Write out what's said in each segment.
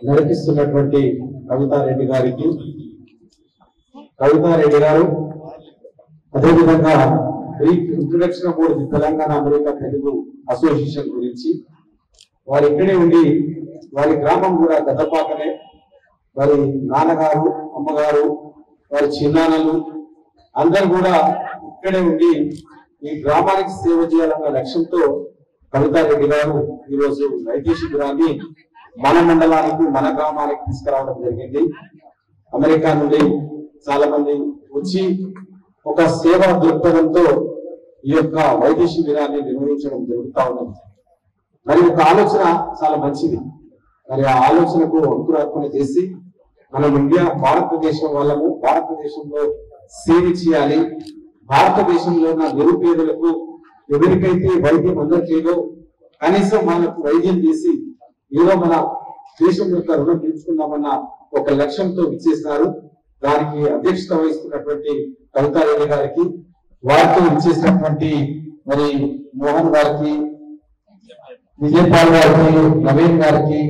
నడిపిస్తున్నటువంటి కవితారెడ్డి గారికి, కవితారెడ్డి గారు అదేవిధంగా brief introduction about the Telangana America Telugu association గురించి, వారు ఇక్కడే ఉండి వారి గ్రామం కూడా గద్దపాకనే, వారి నాన్నగారు అమ్మగారు వారి చిన్నాన్నలు అందరూ కూడా ఇక్కడే ఉండి ఈ గ్రామానికి సేవ చేయాలన్న లక్ష్యంతో కవితారెడ్డి గారు ఈరోజు వైద్య శిబిరాన్ని మన మండలానికి మన గ్రామానికి తీసుకురావడం జరిగింది. అమెరికా నుండి చాలా మంది వచ్చి ఒక సేవా దృక్పథంతో ఈ యొక్క వైద్య శిబిరాన్ని నిర్వహించడం జరుగుతూ ఉన్నది. మరి ఒక ఆలోచన చాలా మంచిది. మరి ఆ ఆలోచనకు అంకురార్పణ చేసి మనం ఇండియా భారతదేశం వాళ్ళము భారతదేశంలో సేవ చేయాలి, భారతదేశంలో ఉన్న నిరుపేదలకు ఎవరికైతే వైద్యం అందట్లేదో కనీసం మనకు వైద్యం చేసి ఏదో మన దేశం యొక్క రుణం తీర్చుకుందామన్న ఒక లక్ష్యంతో విచ్చేసినారు. దానికి అధ్యక్షత వహిస్తున్నటువంటి కవితారెడ్డి గారికి, వారితో విచ్చేసినటువంటి మరి మోహన్ గారికి, విజయపాల్ గారికి, నవీన్ గారికి,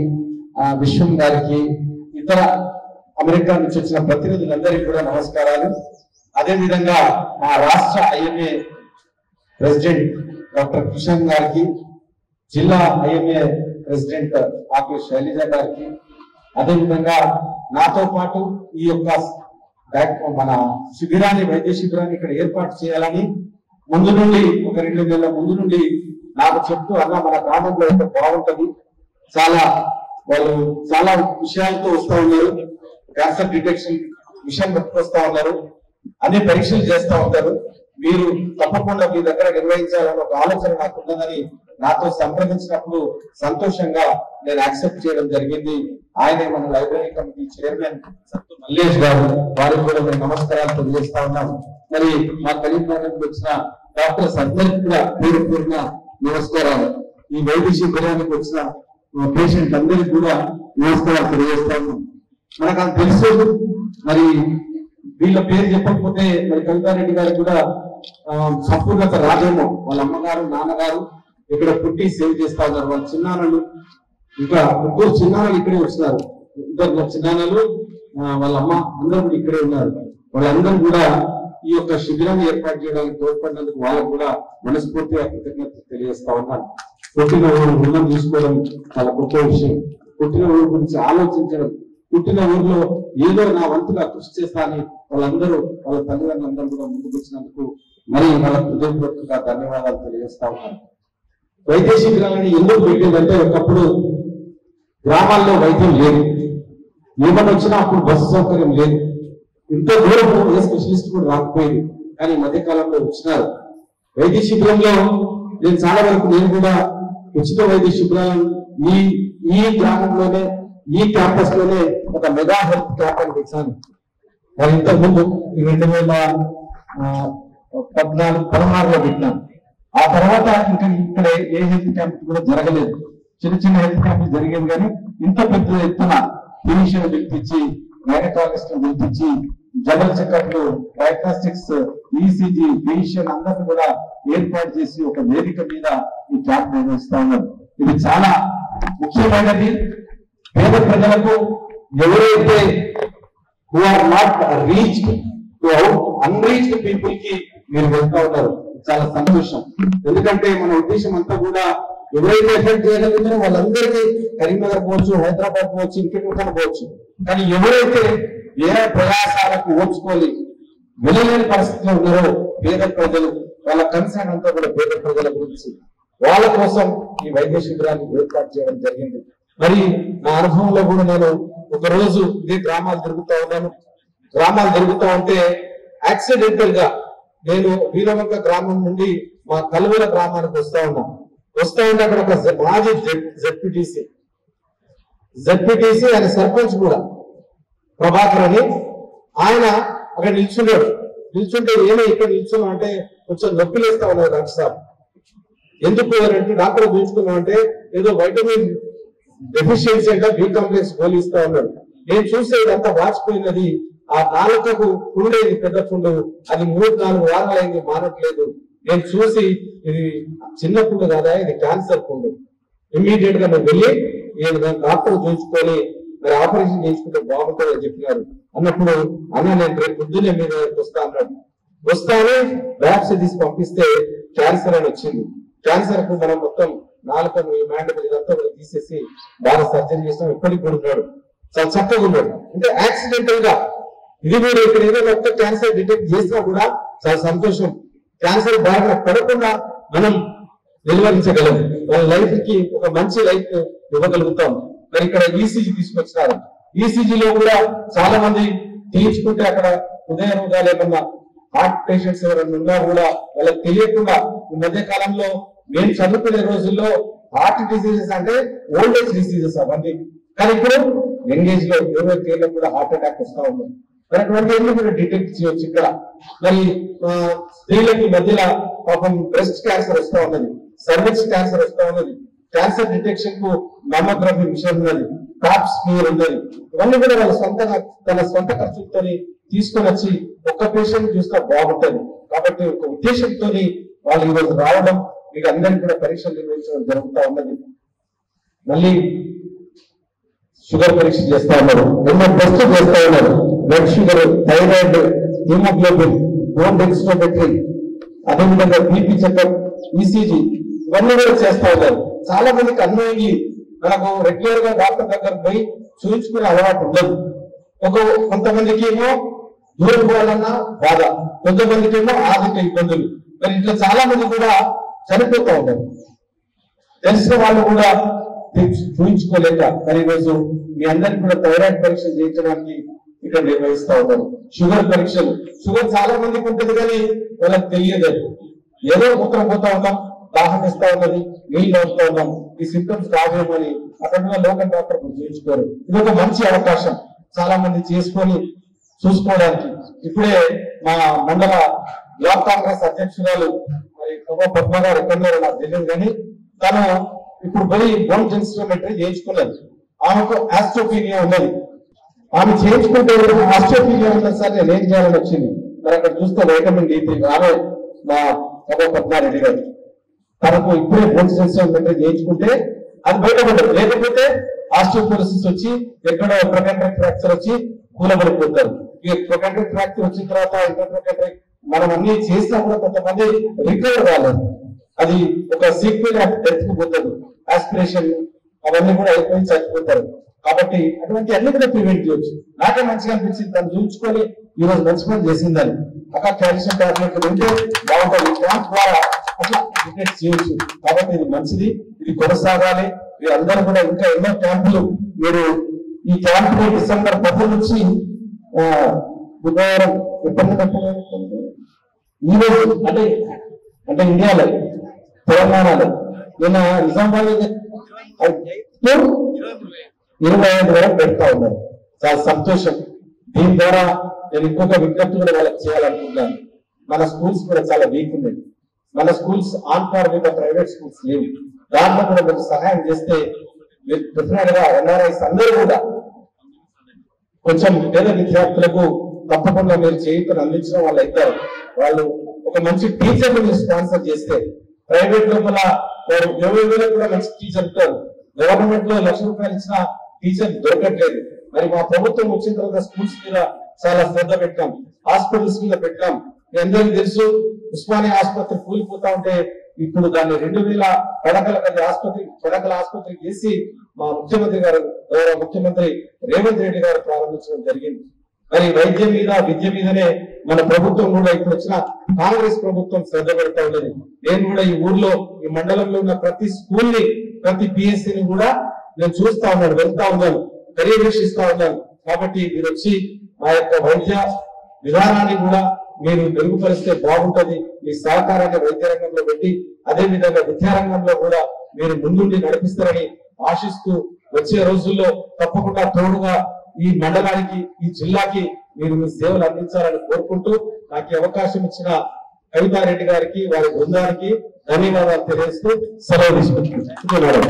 విశ్వం గారికి, ఇతర అమెరికా నుంచి వచ్చిన ప్రతినిధులందరికీ కూడా నమస్కారాలు. అదేవిధంగా మా రాష్ట్ర ఐఎంఏ ప్రెసిడెంట్ డాక్టర్ కిషన్ గారికి, జిల్లా ఐఎంఏ ప్రెసిడెంట్ ఆకుల శైలజ గారికి, అదేవిధంగా నాతో పాటు ఈ యొక్క మన శిబిరాన్ని వైద్య శిబిరాన్ని ఇక్కడ ఏర్పాటు చేయాలని ముందు నుండి ఒక 2 నెలల ముందు నుండి నాకు చెప్తూ అన్న మన గ్రామంలో ఎంత బాగుంటది, వాళ్ళు చాలా విషయాలతో వస్తూ ఉన్నారు, క్యాన్సర్ డిటెక్షన్ విషయం పట్టుకొస్తా ఉన్నారు, అన్ని పరీక్షలు చేస్తూ ఉంటారు, మీరు తప్పకుండా మీ దగ్గర నిర్వహించాలని ఒక ఆలోచన నాకు ఉన్నదని నాతో సంప్రదించినప్పుడు సంతోషంగా నేను యాక్సెప్ట్ చేయడం జరిగింది. ఆయనే మన లైబ్రరీ కమిటీ చైర్మన్ సత్తు మల్లేష్ గారు, వారికి కూడా మేము నమస్కారాలు తెలియజేస్తా ఉన్నాం. మరి మా కరీంనగర్ వచ్చిన డాక్టర్స్ అందరికీ కూడా పేరు పేరున నమస్కారాలు. ఈ వైద్య శిబిరానికి వచ్చిన పేషెంట్ అందరికీ కూడా నమస్కారాలు తెలియజేస్తా ఉన్నాం. మనకు అది తెలుసు, మరి వీళ్ళ పేరు చెప్పకపోతే మరి కవితారెడ్డి గారికి కూడా సంపూర్ణత రాదేమో. వాళ్ళ అమ్మగారు నాన్నగారు ఇక్కడ పుట్టి సేవ చేస్తా ఉన్నారు, వాళ్ళ చిన్నాన్నలు ఇంకా 3 చిన్నాన్నలు ఇక్కడే వచ్చినారు, 2 చిన్నాన్నలు వాళ్ళ అమ్మ అందరూ కూడా ఇక్కడే ఉన్నారు. వాళ్ళందరూ కూడా ఈ యొక్క శిబిరాన్ని ఏర్పాటు చేయడానికి తోడ్పడినందుకు వాళ్ళకు కూడా మనస్ఫూర్తిగా కృతజ్ఞతలు తెలియజేస్తా ఉన్నాను. పుట్టిన ఊరు రుణం తీసుకోవడం చాలా గొప్ప విషయం. పుట్టిన ఊరు గురించి ఆలోచించడం, పుట్టిన ఊరిలో ఏదో నా వంతుగా కృషి చేస్తానని వాళ్ళందరూ వాళ్ళ తల్లిదండ్రులందరూ కూడా ముందుకు వచ్చినందుకు మరి వాళ్ళ హృదయపూర్వకంగా ధన్యవాదాలు తెలియజేస్తా ఉన్నాను. వైద్య శిబిరాలని ఎందుకు పెట్టేదంటే, ఒకప్పుడు గ్రామాల్లో వైద్యం లేదు, ఏమన్నా వచ్చినా అప్పుడు బస్సు సౌకర్యం లేదు, ఇంత దూరం ఏ స్పెషలిస్ట్ కూడా రాకపోయింది. కానీ ఈ మధ్యకాలంలో వచ్చినారు. వైద్య శిబిరంలో నేను చాలా వరకు నేను కూడా ఉచిత వైద్య శిబిరాలను ఈ గ్రామంలోనే ఈ క్యాంపస్ లోనే ఒక మెగా హెల్త్ క్యాంప్ అని పెట్టాను. మరి ఇంతకుముందు 2016లో పెట్టినాను. ఆ తర్వాత ఇంకా ఇక్కడ ఏ హెల్త్ క్యాంప్ కూడా జరగలేదు. చిన్న హెల్త్ క్యాంపులు జరిగేవి, కానీ ఇంత పెద్ద ఎత్తున ఫిజిషియన్ పిలిపించి, గైనకాలజిస్ట్ పిలిపించి, జనరల్ చెకప్లు, డయాగ్నోస్టిక్స్, ఈసీజీ, ఫిజిషియన్ అందరినీ కూడా ఏర్పాటు చేసి ఒక వేదిక మీద ఈ క్యాంప్ నిర్వహిస్తా ఉన్నారు. ఇది చాలా ముఖ్యమైనది. పేద ప్రజలకు ఎవరైతే who are not reached to unreached people కి మీరు వెళ్తా ఉన్నారు, చాలా సంతోషం. ఎందుకంటే మన ఉద్దేశం అంతా కూడా ఎవరైతే ఎఫెక్ట్ చేయగలుగుతారో వాళ్ళందరికీ కరీంనగర్ పోవచ్చు, హైదరాబాద్ పోవచ్చు, ఇంకెక్కడ పోవచ్చు. కానీ ఎవరైతే ఏ ప్రయాసాలకు ఓర్చుకోవాలి వెళ్ళలేని పరిస్థితిలో ఉన్నారో పేద ప్రజలు, వాళ్ళ కన్సర్న్ అంతా కూడా పేద ప్రజల గురించి, వాళ్ళ కోసం ఈ వైద్య శిబిరాన్ని ఏర్పాటు చేయడం జరిగింది. మరి నా అనుభవంలో కూడా నేను ఒక రోజు ఇదే గ్రామాలు తిరుగుతా ఉన్నాను. గ్రామాలు తిరుగుతా ఉంటే యాక్సిడెంటల్ గా నేను వీరవంక గ్రామం నుండి మా కలువల గ్రామానికి వస్తా ఉంటే అక్కడ ఒక మాజీ జెడ్పీటీసీ ఆయన సర్పంచ్ కూడా ప్రభాకర్ అని, ఆయన అక్కడ నిల్చుంటే ఏమో ఇక్కడ నిల్చున్నాం అంటే కొంచెం నొప్పిలేస్తా ఉన్నారు డాక్టర్ సాబ్. ఎందుకు అంటే డాక్టర్ చూసుకున్నాం అంటే ఏదో వైటమిన్ డెఫిషియన్సీ అంటే బి కాంప్లెక్స్ గోళీ ఇస్తా ఉన్నాడు. నేను చూసే ఇదంతా వాచిపోయినది. ఆ నాలుకకు పుండేది, పెద్ద పుండు, అది 3-4 వారాలైంది మానట్లేదు. నేను చూసి ఇది చిన్న పుండు కాదా, ఇది క్యాన్సర్ పుండు, ఇమ్మీడియట్ గా నువ్వు వెళ్ళి డాక్టర్ చూసుకొని మరి ఆపరేషన్ చేయించుకుంటే బాగుంటుంది అని చెప్పినారు. అన్నప్పుడు అన్న నేను రేపు పొద్దున్నే మీద వస్తా అన్నాడు. వస్తానే ల్యాబ్స్ తీసి పంపిస్తే క్యాన్సర్ అని వచ్చింది. క్యాన్సర్ కు మనం మొత్తం నాలుకను ఈ మ్యాండబుల్ ఇదంతా కూడా తీసేసి బాగా సర్జరీ చేస్తాం. ఎప్పటికి కూడా ఉన్నాడు, చాలా చక్కగా ఉన్నాడు. అంటే యాక్సిడెంటల్ గా ఇది మీరు ఇక్కడ ఏదో మొత్తం క్యాన్సర్ డిటెక్ట్ చేసినా కూడా చాలా సంతోషం. క్యాన్సర్ బాగా పడకుండా మనం నిర్వహించగలం, వాళ్ళ లైఫ్ కి ఒక మంచి లైఫ్ ఇవ్వగలుగుతాం. మరి ఇక్కడ ఈసీజీ తీసుకొచ్చినారు. ఈసీజీలో కూడా చాలా మంది తీయించుకుంటే అక్కడ హృదయ రోగాలు ఏమన్నా హార్ట్ పేషెంట్స్ ఎవరైనా ఉన్నా కూడా వాళ్ళకి తెలియకుండా ఈ మధ్య కాలంలో మేము చదువుకునే రోజుల్లో హార్ట్ డిసీజెస్ అంటే ఓల్డ్ ఏజ్ డిసీజెస్ అవన్నీ, కానీ ఇప్పుడు యంగేజ్ లో 20 ఏళ్ళలో కూడా హార్ట్ అటాక్ వస్తా ఉంది. మరి అటువంటి ఏళ్ళు కూడా డిటెక్ట్ చేయొచ్చు ఇక్కడ. మరి స్త్రీలకి మధ్యలో పాపం బ్రెస్ట్ క్యాన్సర్ వస్తా ఉన్నది, సర్విక్స్ క్యాన్సర్ వస్తా ఉన్నది. క్యాన్సర్ డిటెక్షన్ కు మామోగ్రఫీ మిషన్ ఉన్నది, టాప్ స్మియర్ ఉన్నది. ఇవన్నీ కూడా వాళ్ళ సొంతంగా తన సొంత ఖర్చులతో తీసుకొని వచ్చి ఒక్క పేషెంట్ చూస్తే బాగుంటుంది. కాబట్టి ఒక ఉద్దేశంతో వాళ్ళు ఈరోజు రావడం, మీకు అందరికీ కూడా పరీక్షలు నిర్వహించడం జరుగుతూ ఉన్నది. మళ్ళీ షుగర్ పరీక్ష చేస్తా ఉన్నారు, ఎన్నో టెస్ట్ చేస్తా ఉన్నారు. Blood sugar, thyroid, haemoglobin, bone densitometry, అదేవిధంగా బీపీ చెకప్, ఈసీజీ ఇవన్నీ కూడా చేస్తా ఉన్నారు. చాలా మందికి అన్నీ మనకు రెగ్యులర్ గా డాక్టర్ దగ్గర పోయి చూపించుకునే అలవాటు ఉండదు. కొంతమందికి ఏమో దూరం పోవాలన్నా బాధ, కొంతమందికి ఏమో ఆర్థిక ఇబ్బందులు. మరి ఇట్లా చాలా మంది కూడా చనిపోతూ ఉంటారు. తెలిసిన వాళ్ళు కూడా చూపించుకోలేక మరి ఈరోజు మీ అందరికి కూడా థైరాయిడ్ పరీక్ష చేయించడానికి ఇక్కడ నిర్వహిస్తా ఉంటారు. షుగర్ పరీక్షలు, షుగర్ చాలా మందికి ఉంటుంది కానీ వాళ్ళకి తెలియదు. ఏదో మూత్రం పోతా ఉన్నాం, దాహం ఇస్తా ఉన్నది, నీళ్ళు వస్తూ ఉన్నాం, ఈ సింటమ్స్ కావేమని అక్కడ లోకల్ డాక్టర్ చూపించుకోరు. ఇది ఒక మంచి అవకాశం చాలా మంది చేసుకొని చూసుకోవడానికి. ఇప్పుడే మా మండల బ్లాక్ కాంగ్రెస్ అధ్యక్షురాలు మరి పద్మ గారు ఎక్కడున్నారో నాకు తెలియదు కానీ తను ఇప్పుడు పోయి బోన్ డెన్సిటోమెట్రీ చేయించుకున్నది. ఆమెకు ఆస్ట్రోపీనియా ఉన్నది. ఆమె చేయించుకుంటే ఆస్ట్రోపీనియా ఉన్నది సార్ నేను ఏం చేయాలని వచ్చింది. మరి అక్కడ చూస్తే వైటమిన్ D3 ఆమె మా పద్మారెడ్డి గారు తనకు ఇప్పుడే బోన్ డెన్సిటోమెట్రీ చేయించుకుంటే అది బయటపడదు. లేకపోతే ఆస్టియోపోరోసిస్ వచ్చి ఎక్కడో ప్రొకాండ్రిక్ ఫ్రాక్చర్ వచ్చి కూలబడిపోతారు. ఇక ప్రొకాండ్రిక్ ఫ్రాక్చర్ వచ్చిన తర్వాత ఇంటర్ప్రొకాండ్రిక్ మనం అన్ని చేసినా కూడా కొంతమంది రికవర్ కాలేదు. అది ఒక సీక్వెల్ ఆఫ్ డెత్ కు పోతుంది. ఆస్పిరేషన్ అవన్నీ కూడా అయిపోయి చచ్చిపోతారు. కాబట్టి అటువంటి అన్ని కూడా ప్రివెంట్ చేయొచ్చు. నాకే మంచిగా అనిపించింది తను చూపించుకొని ఈ రోజు మంచి పని చేసిందని. అక్కడ క్యాల్షియం టాబ్లెట్లు ఉంటే బాగుంటుంది. క్యాంప్ ద్వారా అట్లా డిటెక్ట్ చేయొచ్చు. కాబట్టి ఇది మంచిది, ఇది కొనసాగాలి. మీరు అందరూ కూడా ఇంకా ఎన్నో క్యాంపులు మీరు ఈ క్యాంపు డిసెంబర్ 10 నుంచి బుధవారం ఈ రోజు అంటే ఇండియాలో తెలంగాణలో నిన్న నిజామాబాద్ 25 వరకు పెడతా ఉన్నారు. చాలా సంతోషం. దీని ద్వారా నేను ఇంకొక విజ్ఞప్తి కూడా వాళ్ళకి చేయాలనుకుంటున్నాను. మన స్కూల్స్ కూడా చాలా వీక్ ఉన్నాయి. మన స్కూల్స్ ఆన్ పార్ మీద ప్రైవేట్ స్కూల్స్ లేవు. దాంట్లో కూడా మీరు సహాయం చేస్తే డెఫినెట్ గా ఎన్ఆర్ఐస్ అందరూ కూడా కొంచెం పేద విద్యార్థులకు తప్పకుండా మీరు చేయుతను అందించిన వాళ్ళు అవుతారు. వాళ్ళు ఒక మంచి టీచర్ మీరు స్పాన్సర్ చేస్తే ప్రైవేట్ లోపల 20,000 కూడా మంచి టీచర్ ఉంటారు. గవర్నమెంట్ లో 1,00,000 రూపాయలు ఇచ్చిన టీచర్ దొరకట్లేదు. మరి మా ప్రభుత్వం వచ్చిన తర్వాత స్కూల్స్ మీద చాలా శ్రద్ధ పెట్టాం, హాస్పిటల్స్ మీద పెట్టాం. మీ అందరికీ తెలుసు ఉస్మానియా ఆసుపత్రి కూలిపోతా ఉంటే ఇప్పుడు దాన్ని 2,000 పడకల ఆసుపత్రి చేసి మా ముఖ్యమంత్రి గారు గౌరవ ముఖ్యమంత్రి రేవంత్ రెడ్డి గారు ప్రారంభించడం జరిగింది. మరి వైద్యం మీద విద్య మీదనే మన ప్రభుత్వం కూడా ఇప్పుడు వచ్చిన కాంగ్రెస్ ప్రభుత్వం శ్రద్ధ పెడతా ఉన్నది. నేను కూడా ఈ ఊర్లో ఈ మండలంలో ఉన్న ప్రతి స్కూల్ ని ప్రతి పిఎస్సిని కూడా నేను చూస్తా ఉన్నాను, వెళ్తా ఉన్నాను, పర్యవేక్షిస్తా ఉన్నాను. కాబట్టి మీరు వచ్చి మా యొక్క వైద్య విధానాన్ని కూడా మీరు మెరుగుపరిస్తే బాగుంటది. మీ సహకారాన్ని వైద్య రంగంలో పెట్టి అదే విధంగా విద్యారంగంలో కూడా మీరు ముందుండి నడిపిస్తారని ఆశిస్తూ వచ్చే రోజుల్లో తప్పకుండా తోడుగా ఈ మండలానికి ఈ జిల్లాకి మీరు మీ సేవలు అందించాలని కోరుకుంటూ నాకు అవకాశం ఇచ్చిన కవితారెడ్డి గారికి వారి బృందానికి ధన్యవాదాలు తెలియజేస్తూ సెలవు తీసుకుంటున్నాను.